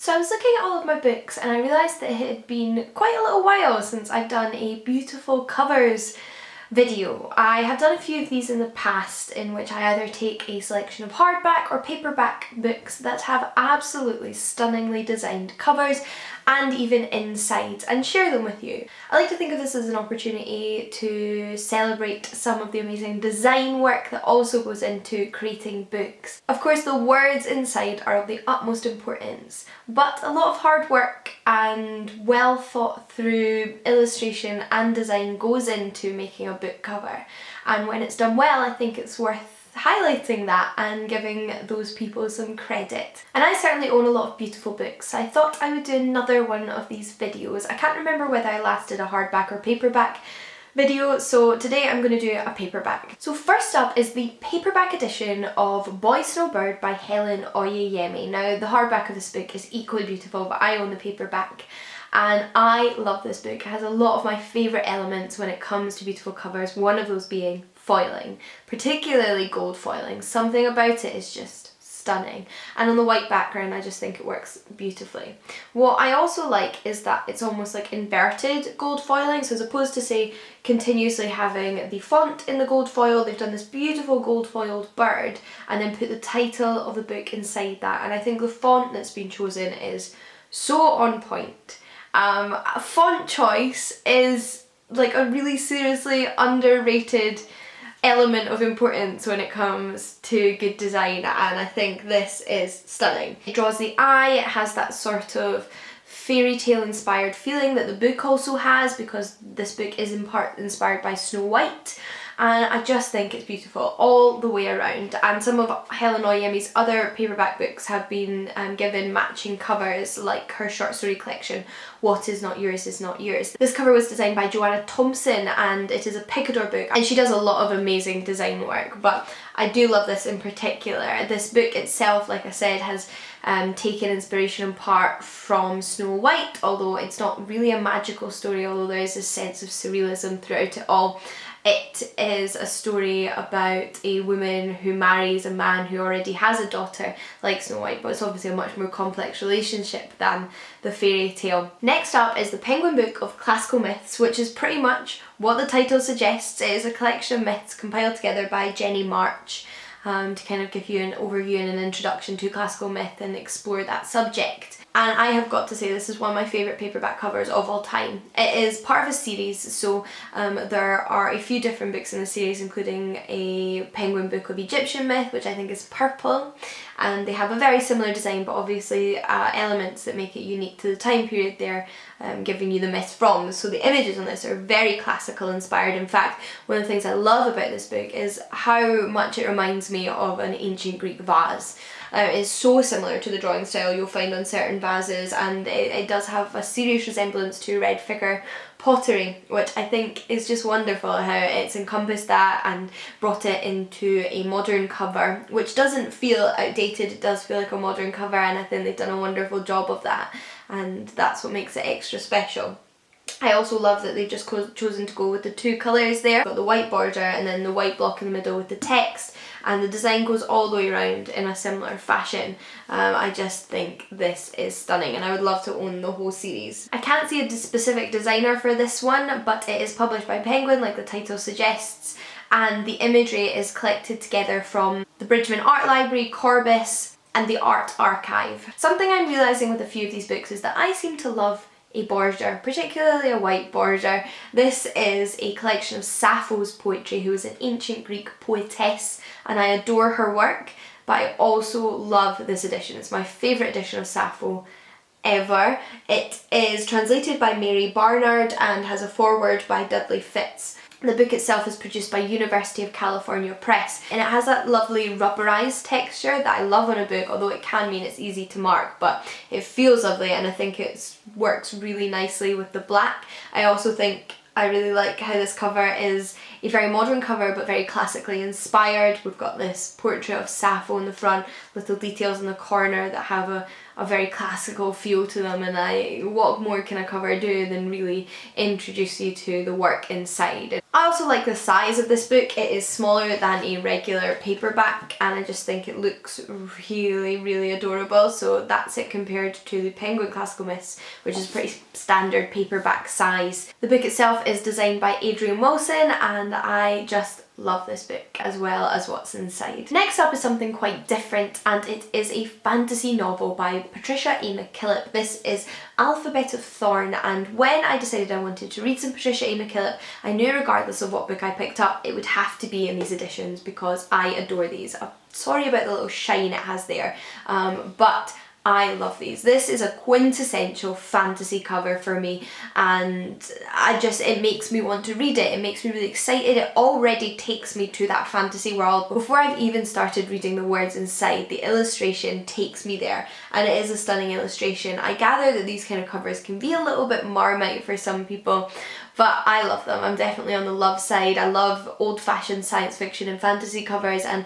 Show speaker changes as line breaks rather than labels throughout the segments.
So I was looking at all of my books and I realised that it had been quite a little while since I've done a beautiful covers video. I have done a few of these in the past in which I either take a selection of hardback or paperback books that have absolutely stunningly designed covers and even insides and share them with you. I like to think of this as an opportunity to celebrate some of the amazing design work that also goes into creating books. Of course, the words inside are of the utmost importance, but a lot of hard work and well thought through illustration and design goes into making a book cover, and when it's done well I think it's worth highlighting that and giving those people some credit. And I certainly own a lot of beautiful books. I thought I would do another one of these videos. I can't remember whether I last did a hardback or paperback video, so today I'm going to do a paperback. So first up is the paperback edition of Boy Snowbird by Helen Oyeyemi. Now the hardback of this book is equally beautiful, but I own the paperback. And I love this book. It has a lot of my favourite elements when it comes to beautiful covers, one of those being foiling, particularly gold foiling. Something about it is just stunning. And on the white background I just think it works beautifully. What I also like is that it's almost like inverted gold foiling, so as opposed to say continuously having the font in the gold foil, they've done this beautiful gold foiled bird and then put the title of the book inside that, and I think the font that's been chosen is so on point. Font choice is like a really seriously underrated element of importance when it comes to good design, and I think this is stunning. It draws the eye, it has that sort of fairy tale inspired feeling that the book also has, because this book is in part inspired by Snow White, and I just think it's beautiful all the way around. And some of Helen Oyeyemi's other paperback books have been given matching covers, like her short story collection What Is Not Yours Is Not Yours. This cover was designed by Joanna Thompson and it is a Picador book, and she does a lot of amazing design work, but I do love this in particular. This book itself, like I said, has taken inspiration in part from Snow White, although it's not really a magical story, although there is a sense of surrealism throughout it all. It is a story about a woman who marries a man who already has a daughter, like Snow White, but it's obviously a much more complex relationship than the fairy tale. Next up is the Penguin Book of Classical Myths, which is pretty much what the title suggests. It is a collection of myths compiled together by Jenny March to kind of give you an overview and an introduction to classical myth and explore that subject. And I have got to say, this is one of my favourite paperback covers of all time. It is part of a series, so there are a few different books in the series, including a Penguin Book of Egyptian Myth, which I think is purple, and they have a very similar design, but obviously elements that make it unique to the time period they're giving you the myths from. So the images on this are very classical inspired. In fact, one of the things I love about this book is how much it reminds me of an ancient Greek vase. It's so similar to the drawing style you'll find on certain vases, and it does have a serious resemblance to red figure pottery, which I think is just wonderful how it's encompassed that and brought it into a modern cover, which doesn't feel outdated. It does feel like a modern cover, and I think they've done a wonderful job of that, and that's what makes it extra special. I also love that they've just chosen to go with the two colours there. Got the white border and then the white block in the middle with the text, and the design goes all the way around in a similar fashion. I just think this is stunning and I would love to own the whole series. I can't see a specific designer for this one, but it is published by Penguin like the title suggests, and the imagery is collected together from the Bridgman Art Library, Corbis and the Art Archive. Something I'm realising with a few of these books is that I seem to love a border, particularly a white border. This is a collection of Sapphos Poetry, who is an ancient Greek poetess, and I adore her work, but I also love this edition. It's my favourite edition of Sappho ever. It is translated by Mary Barnard and has a foreword by Dudley Fitz. The book itself is produced by University of California Press, and it has that lovely rubberized texture that I love on a book, although it can mean it's easy to mark, but it feels lovely and I think it works really nicely with the black. I also think I really like how this cover is a very modern cover but very classically inspired. We've got this portrait of Sappho in the front, little details in the corner that have a very classical feel to them, and what more can a cover do than really introduce you to the work inside. I also like the size of this book. It is smaller than a regular paperback, and I just think it looks really, really adorable. So that's it compared to the Penguin Classical Myths, which is pretty standard paperback size. The book itself is designed by Adrian Wilson, and I just love this book as well as what's inside. Next up is something quite different, and it is a fantasy novel by Patricia A. McKillip. This is Alphabet of Thorn, and when I decided I wanted to read some Patricia A. McKillip, I knew regardless of what book I picked up, it would have to be in these editions because I adore these. I'm sorry about the little shine it has there, but I love these. This is a quintessential fantasy cover for me, and it makes me want to read it. It makes me really excited. It already takes me to that fantasy world. Before I've even started reading the words inside, the illustration takes me there, and it is a stunning illustration. I gather that these kind of covers can be a little bit Marmite for some people, but I love them. I'm definitely on the love side. I love old-fashioned science fiction and fantasy covers, and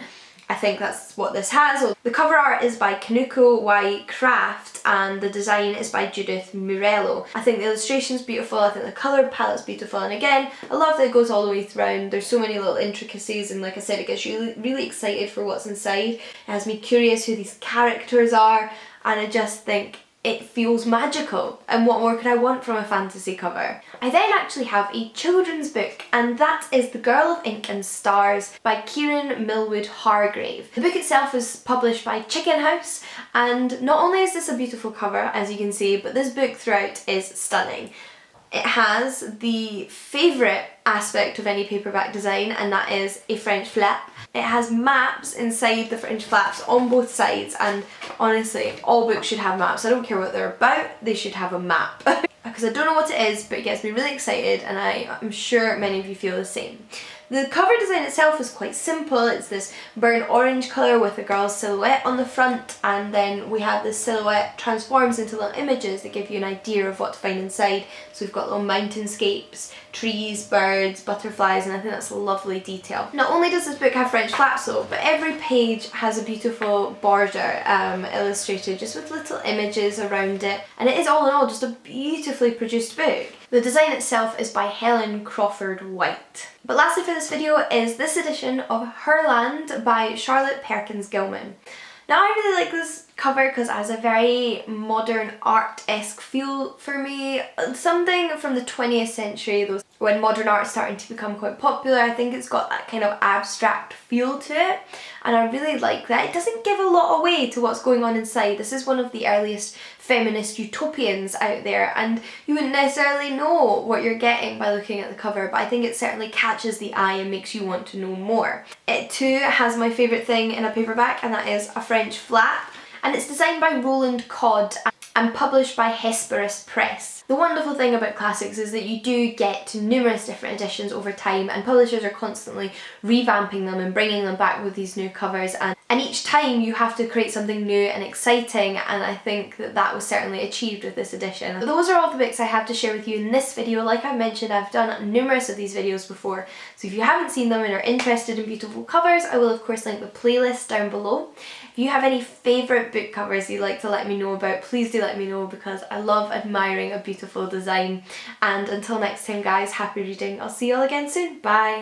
I think that's what this has. The cover art is by Kanuko Y Craft, and the design is by Judith Murello. I think the illustration's beautiful, I think the colour palette's beautiful, and again, I love that it goes all the way through. There's so many little intricacies, and like I said, it gets you really excited for what's inside. It has me curious who these characters are, and I just think it feels magical, and what more could I want from a fantasy cover? I then actually have a children's book, and that is The Girl of Ink and Stars by Kieran Millwood Hargrave. The book itself is published by Chicken House, and not only is this a beautiful cover, as you can see, but this book throughout is stunning. It has the favourite aspect of any paperback design, and that is a French flap. It has maps inside the French flaps on both sides, and honestly, all books should have maps. I don't care what they're about, they should have a map. Because I don't know what it is, but it gets me really excited, and I'm sure many of you feel the same. The cover design itself is quite simple. It's this burnt orange colour with a girl's silhouette on the front, and then we have this silhouette transforms into little images that give you an idea of what to find inside. So we've got little mountainscapes, trees, birds, butterflies, and I think that's a lovely detail. Not only does this book have French flaps though, but every page has a beautiful border illustrated just with little images around it, and it is all in all just a beautifully produced book. The design itself is by Helen Crawford White. But lastly for this video is this edition of Herland by Charlotte Perkins Gilman. Now I really like this cover because it has a very modern art-esque feel for me. Something from the 20th century, when modern art is starting to become quite popular. I think it's got that kind of abstract feel to it, and I really like that. It doesn't give a lot away to what's going on inside. This is one of the earliest feminist utopians out there, and you wouldn't necessarily know what you're getting by looking at the cover, but I think it certainly catches the eye and makes you want to know more. It too has my favourite thing in a paperback, and that is a French flap, and it's designed by Roland Codd and published by Hesperus Press. The wonderful thing about classics is that you do get numerous different editions over time, and publishers are constantly revamping them and bringing them back with these new covers, and each time you have to create something new and exciting, and I think that that was certainly achieved with this edition. But those are all the books I have to share with you in this video. Like I mentioned, I've done numerous of these videos before, so if you haven't seen them and are interested in beautiful covers, I will of course link the playlist down below. If you have any favourite book covers you'd like to let me know about, please do let me know, because I love admiring a beautiful design. And until next time guys, happy reading. I'll see you all again soon. Bye!